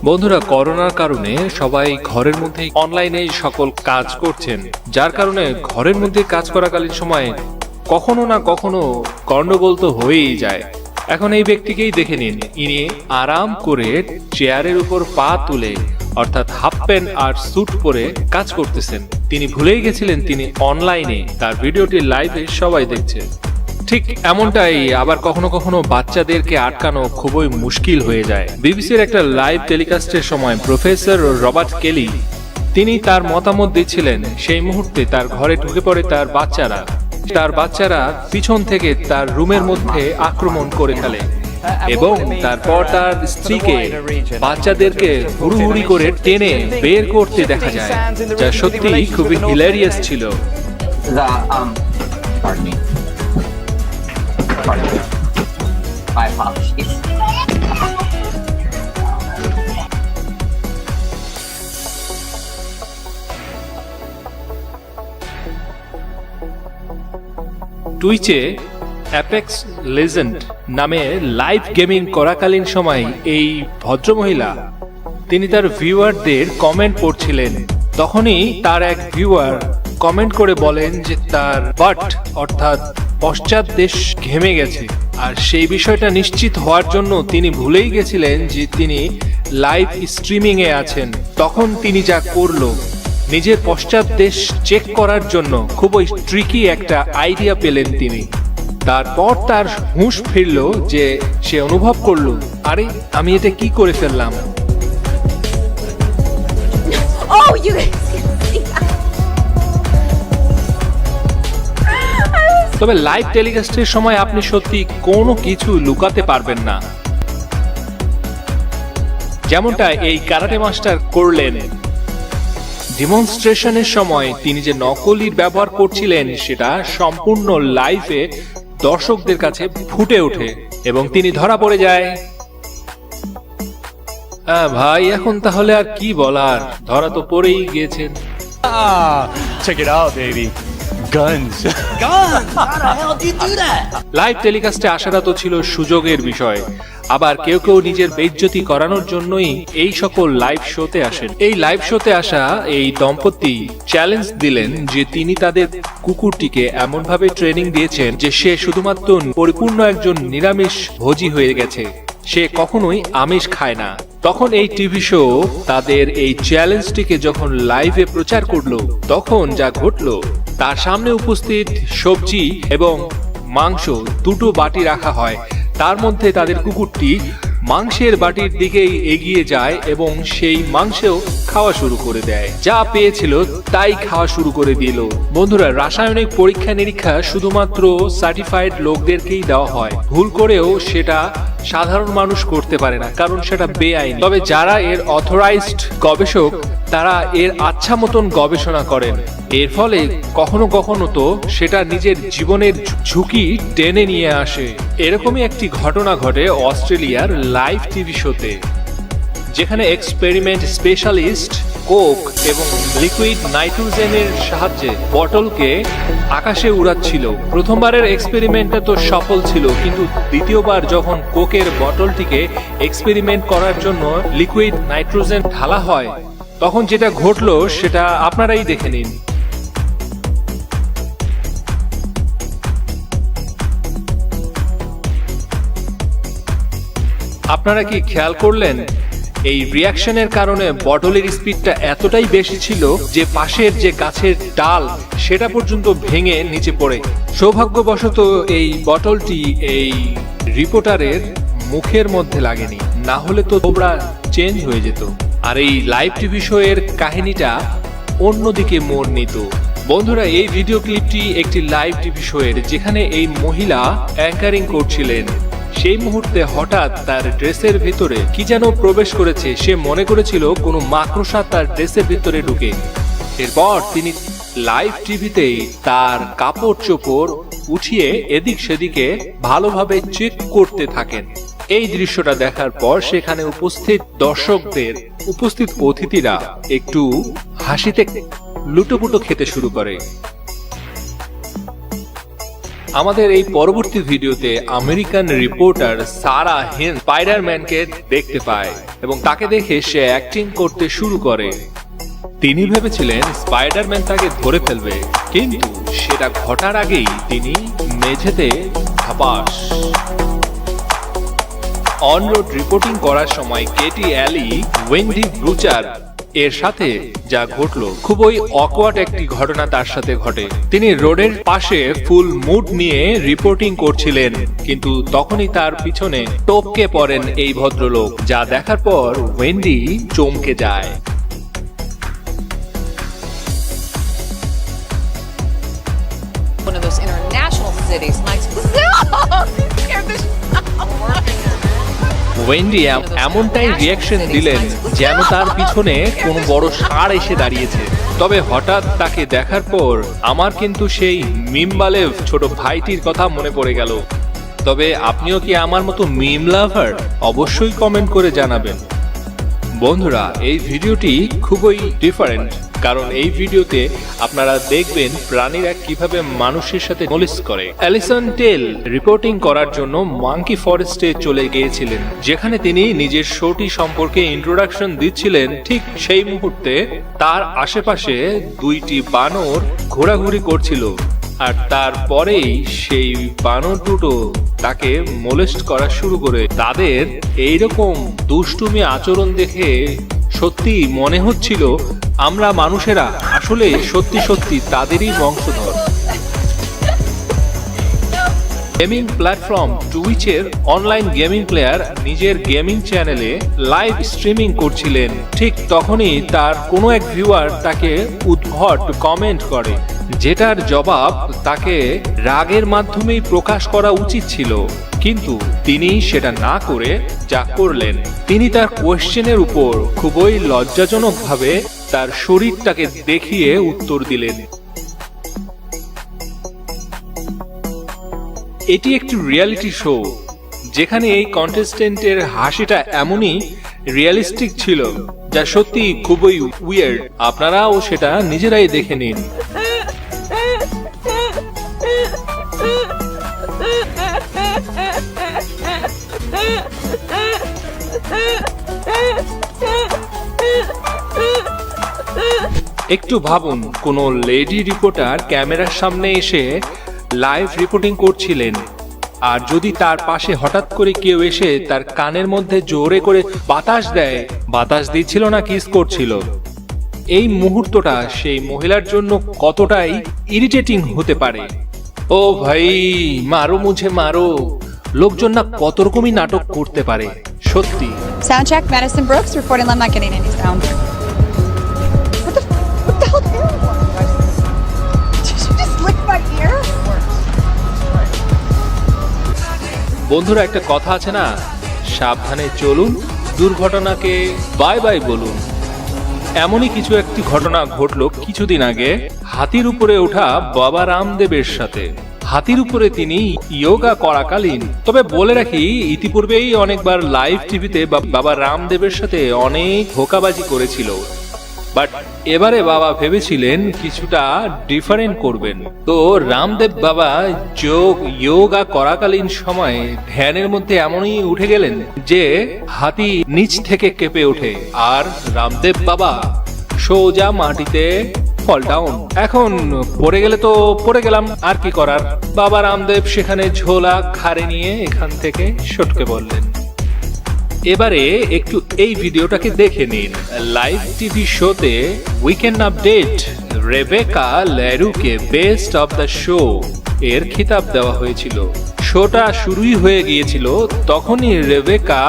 বন্ধুরা, করোনার কারণে সবাই ঘরের মধ্যে অনলাইনে সকল কাজ করছেন, যার কারণে ঘরের মধ্যে কাজ করাকালীন সময়ে কখনো না কখনো গন্ডগোল তো হয়েই যায়। এখন এই ব্যক্তিকেই দেখে নিন, ইনি আরাম করে চেয়ারের উপর পা তুলে অর্থাৎ হাফ প্যান্ট আর স্যুট পরে কাজ করতেছেন। তিনি ভুলেই গেছিলেন তিনি অনলাইনে, তার ভিডিওটি লাইভে সবাই দেখছে। ঠিক এমনটাই আবার কখনো কখনো বাচ্চাদেরকে আটকানো খুবই মুশকিল হয়ে যায়। বিবিসির একটা লাইভ টেলিকাস্টের সময় প্রফেসর রবার্ট কেলি তিনি তার মতামত দিচ্ছিলেন। সেই মুহূর্তে তার ঘরে ঢুকে পড়ে তার বাচ্চারা পিছন থেকে তার রুমের মধ্যে আক্রমণ করে ফেলে এবং তারপর তার স্ত্রীকে বাচ্চাদেরকে হুড়ুহুড়ি করে টেনে বের করতে দেখা যায়, যা সত্যি খুবই হিলারিয়াস ছিল। My apologies. টুইচে অ্যাপেক্স লেজেন্ড নামে লাইভ গেমিং করাকালীন সময় এই ভদ্রমহিলা তিনি তার ভিউয়ারদের কমেন্ট পড়ছিলেন। তখনই তার এক ভিউয়ার কমেন্ট করে বলেন যে তার বাট অর্থাৎ পশ্চাৎ দেশ ঘেমে গেছে, আর সেই বিষয়টা নিশ্চিত হওয়ার জন্য তিনি ভুলেই গেছিলেন যে তিনি লাইভ স্ট্রিমিং এ আছেন। তখন তিনি যা করলো, নিজের পশ্চাৎ দেশ চেক করার জন্য খুবই ট্রিকি একটা আইডিয়া পেলেন তিনি। তারপর তার হুঁশ ফিরল যে সে অনুভব করলো, আরে আমি এটা কি করে ফেললাম। Oh, you guys can see that. তবে লাইভ টেলিকাস্টের সময় আপনি সত্যি কোনো কিছু লুকাতে পারবেন না, যেমনটা এই কারাটে মাস্টার করলেন। ডেমনস্ট্রেশনের সময় তিনি যে নকলির ব্যবহার করছিলেন সেটা সম্পূর্ণ লাইভে দর্শকদের কাছে ফুটে ওঠে এবং তিনি ধরা পড়ে যায়। ভাই, এখন তাহলে আর কি বলার, ধরা তো পড়েই গিয়েছেন। Check it out, baby. Guns. Guns! How the hell did you do that? Live টেলিকাস্টে আসাটা তো ছিল সুযোগের বিষয়, আবার কেউ কেউ নিজের বেইজ্জতি করানোর জন্যই এই সকল লাইভ শোতে আসেন। এই লাইভ শোতে আসা এই দম্পতি চ্যালেঞ্জ দিলেন যে তিনি তাদের কুকুরটিকে এমন ভাবে ট্রেনিং দিয়েছেন যে সে শুধুমাত্র পরিপূর্ণ একজন নিরামিষ ভোজী হয়ে গেছে, সে কখনোই আমিষ খায় না। তখন এই টিভি শো তাদের এই চ্যালেঞ্জটিকে যখন লাইভে প্রচার করলো, তখন যা ঘটলো, তার সামনে উপস্থিত সবজি এবং মাংস দুটো বাটি রাখা হয়, তার মধ্যে তাদের কুকুরটি মাংসের বাটির দিকেই এগিয়ে যায় এবং সেই মাংসও খাওয়া শুরু করে দেয়। যা পেয়েছিল তাই খাওয়া শুরু করে দিল। বন্ধুরা, রাসায়নিক পরীক্ষা নিরীক্ষা শুধুমাত্র সার্টিফাইড লোকদেরকেই দেওয়া হয়, ভুল করেও সেটা সাধারণ মানুষ করতে পারে না, কারণ সেটা বেআইনি। তবে যারা এর অথরাইজড গবেষক তারা এর আচ্ছা মতন গবেষণা করেন, এর ফলে কখনো কখনো তো সেটা নিজের জীবনের ঝুঁকি টেনে নিয়ে আসে। এরকমই একটি ঘটনা ঘটে অস্ট্রেলিয়ার লাইভ টিভি শোতে, যেখানে এক্সপেরিমেন্ট স্পেশালিস্ট কোক এবং লিকুইড নাইট্রোজেনের সাহায্যে বটলকে আকাশে উড়াচ্ছিল। প্রথমবারের এক্সপেরিমেন্টটা তো সফল ছিল, কিন্তু দ্বিতীয়বার যখন কোকের বটলটিকে এক্সপেরিমেন্ট করার জন্য লিকুইড নাইট্রোজেন ঢালা হয়, তখন যেটা ঘটলো সেটা আপনারাই দেখে নিন। আপনারা কি খেয়াল করলেন এই রিয়াকশনের কারণে বটলের স্পিডটা এতটাই বেশি ছিল যে পাশের যে গাছের ডাল সেটা পর্যন্ত ভেঙে নিচে পড়ে। সৌভাগ্যবশত এই বটলটি এই রিপোর্টারের মুখের মধ্যে লাগেনি, না হলে তো তোমরা চেঞ্জ হয়ে যেত। আর এই লাইভ টিভি শো এর কাহিনীটা অন্যদিকে মোড় নিত। বন্ধুরা, এই ভিডিও ক্লিপটি একটি লাইভ টিভি শো এর, যেখানে এই মহিলা অ্যাঙ্কারিং করছিলেন। সেই মুহূর্তে হঠাৎ তার ড্রেসের ভিতরে কি যেন প্রবেশ করেছে, সে মনে করেছিল কোনো মাকড়সা তার ড্রেসের ভিতরে ঢুকে। এরপর তিনি লাইভ টিভিতেই তার কাপড় চোপড় উঠিয়ে এদিক সেদিকে ভালোভাবে চেক করতে থাকেন। এই দৃশ্যটা দেখার পর সেখানে উপস্থিত অতিথিরা একটু হাসিতে লুটোপুটো খেতে শুরু করে। আমাদের এই পরবর্তী ভিডিওতে আমেরিকান রিপোর্টার সারা হিন্স স্পাইডারম্যানকে দেখতে পায় এবং তাকে দেখে সে অ্যাক্টিং করতে শুরু করে। তিনি ভেবেছিলেন স্পাইডারম্যান তাকে ধরে ফেলবে, কিন্তু সেটা ঘটার আগেই তিনি মেঝেতে ধপাস। অন রোড রিপোর্টিং করার সময় কেটি অ্যালি ওয়েন্ডি ব্রুচার এর সাথে যা ঘটলো খুবই অকওয়ার্ড একটি ঘটনা তার সাথে ঘটে। তিনি রোডের পাশে ফুল মুড নিয়ে রিপোর্টিং করছিলেন, কিন্তু তখনই তার পিছনে টপকে পড়েন এই ভদ্রলোক, যা দেখার পর ওয়েন্ডি চমকে যায়। One of those international cities. Like, no! Scared the shit out of me. Wendy এমনটাই রিয়াকশন দিলেন যেন তার পিছনে কোনো বড় ষাঁড় এসে দাঁড়িয়েছে। তবে হঠাৎ তাকে দেখার পর আমার কিন্তু সেই মিমবালেভ ছোট ভাইটির কথা মনে পড়ে গেল। তবে আপনিও কি আমার মতো মিম লাভার? অবশ্যই কমেন্ট করে জানাবেন। বন্ধুরা, এই ভিডিওটি খুবই ডিফারেন্ট, কারণ এই ভিডিওতে আপনারা দেখবেন প্রাণীরা কিভাবে মানুষের সাথে মলিস করে। অ্যালিসন টেল রিপোর্টিং করার জন্য মাঙ্কি ফরেস্টে চলে গিয়েছিলেন, যেখানে তিনি নিজের শোটি সম্পর্কে ইন্ট্রোডাকশন দিচ্ছিলেন। ঠিক সেই মুহূর্তে তার আশেপাশে দুইটি বানর ঘোরাঘুরি করছিল, আর তারপরেই সেই বানর দুটো তাকে মোলেস্ট করা শুরু করে। তাদের এইরকম দুষ্টুমি আচরণ দেখে সত্যি মনে হচ্ছিল আমরা মানুষেরা আসলে সত্যি সত্যি তাদেরই বংশধর। গেমিং প্ল্যাটফর্ম টুইচের অনলাইন গেমিং প্লেয়ার নিজের গেমিং চ্যানেলে লাইভ স্ট্রিমিং করছিলেন। ঠিক তখনই তার কোনো এক ভিউয়ার তাকে উদ্ভট কমেন্ট করে, যেটার জবাব তাকে রাগের মাধ্যমেই প্রকাশ করা উচিত ছিল, কিন্তু তিনি সেটা না করে যা করলেন, তিনি তার কোয়েশ্চেনের উপর খুবই লজ্জাজনকভাবে তার শরীরটাকে দেখিয়ে উত্তর দিলেন। এটি একটি রিয়েলিটি শো, যেখানে এই কন্টেস্টেন্টের হাসিটা এমনই রিয়েলিস্টিক ছিল যা সত্যি খুবই উইয়ার্ড। আপনারাও সেটা নিজেরাই দেখে নিন। একটু ভাবুন, কোনো লেডি রিপোর্টার ক্যামেরার সামনে এসে লাইভ রিপোর্টিং করছিলেন, আর যদি তার পাশে হঠাৎ করে কেউ এসে তার কানের মধ্যে জোরে করে বাতাস দেয়, বাতাস দিচ্ছিল না কিস করছিল, এই মুহূর্তটা সেই মহিলার জন্য কতটাই ইরিটেটিং হতে পারে। ও ভাই, মারো মুঝে মারো, লোকজন না কত রকমই নাটক করতে পারে সত্যি। Sound check, Madison Brooks reporting I'm not getting any sound. What the hell did you want? Did you just lick my ear? বন্ধুরা, একটা কথা আছে না, সাবধানে চলুন, দুর্ঘটনাকে বাই বাই বলুন। এমনই কিছু একটি ঘটনা ঘটলো কিছুদিন আগে হাতির উপরে ওঠা বাবা রামদেবের সাথে। হাতির উপরে তিনি ইয়োগা করাকালীন, তবে বলে রাখি ইতিপূর্বেই অনেকবার লাইভ টিভিতে বাবা রামদেবের সাথে অনেক ধোঁকাবাজি করেছিল, বাট এবারে বাবা ভেবেছিলেন কিছুটা ডিফারেন্ট করবেন। তো রামদেব বাবা যোগা করাকালীন সময় ধ্যানের মধ্যে এমনই উঠে গেলেন যে হাতি নিচ থেকে কেঁপে ওঠে, আর রামদেব বাবা সোজা মাটিতে ফল ডাউন। এখন পড়ে গেলে তো পড়ে গেলাম, আর কি করার। বাবা রামদেব সেখানে ঝোলা ঘাড়ে নিয়ে এখান থেকে সটকে পড়লেন। এবারে একটু এই ভিডিওটাকে দেখে নিন। লাইভ টিভি শোতে উইকেন্ড আপডেট রেবেকা ল্যারুকে বেস্ট অফ দ্য শো এর খিতাব দেওয়া হয়েছিল। শোটা শুরুই হয়ে গিয়েছিল, তখনই রেবেকা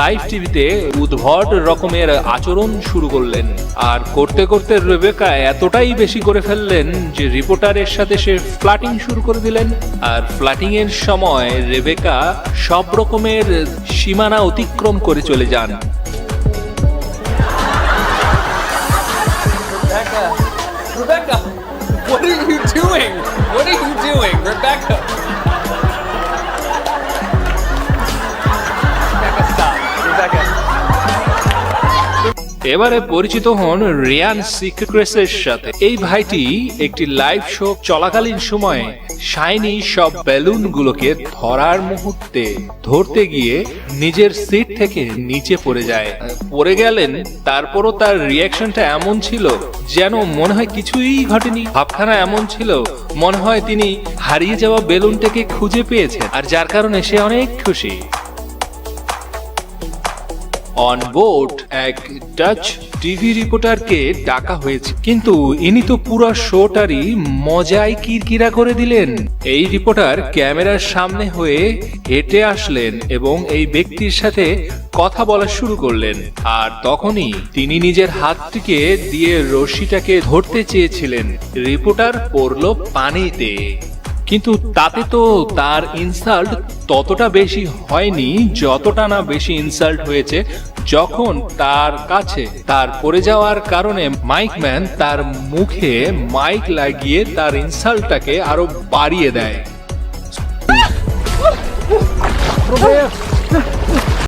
লাইভ টিভিতে উদ্ভট রকমের আচরণ শুরু করলেন, আর করতে করতে রেবেকা এতটাই বেশি করে ফেললেন যে রিপোর্টারের সাথে সে ফ্লার্টিং শুরু করে দিলেন। আর ফ্লার্টিং এর সময় রেবেকা সব রকমের সীমানা অতিক্রম করে চলে যান। Rebecca, what are you doing? What are you doing, Rebecca? Rebecca, stop. Rebecca. এবারে পরিচিত হন রিয়ান সিক্রেটসের সাথে। এই ভাইটি একটি লাইভ শো চলাকালীন সময়ে শাইনি সব বেলুন গুলোকে ধরার মুহূর্তে ধরতে গিয়ে নিজের সিট থেকে নিচে পড়ে যায়। পড়ে গেলেন, তারপরও তার রিয়াকশনটা এমন ছিল যেন মনে হয় কিছুই ঘটেনি। ভাবখানা এমন ছিল মনে হয় তিনি হারিয়ে যাওয়া বেলুনটাকে খুঁজে পেয়েছেন, আর যার কারণে সে অনেক খুশি। অন বোর্ড এক ডাচ টিভি রিপোর্টারকে ডাকা হয়েছে, কিন্তু ইনি তো পুরো শোটারই মজায় কিরকিরা করে দিলেন। এই রিপোর্টার ক্যামেরার সামনে হয়ে হেঁটে আসলেন এবং এই ব্যক্তির সাথে কথা বলা শুরু করলেন। আর তখনই তিনি নিজের হাতটিকে দিয়ে রশিটাকে ধরতে চেয়েছিলেন। রিপোর্টার পড়ল পানিতে, কিন্তু তাতে তো তার ইনসাল্ট ততটা বেশি হয়নি যতটা না বেশি ইনসাল্ট হয়েছে যখন তার কাছে তার পড়ে যাওয়ার কারণে মাইকম্যান তার মুখে মাইক লাগিয়ে তার ইনসাল্টটাকে আরো বাড়িয়ে দেয়।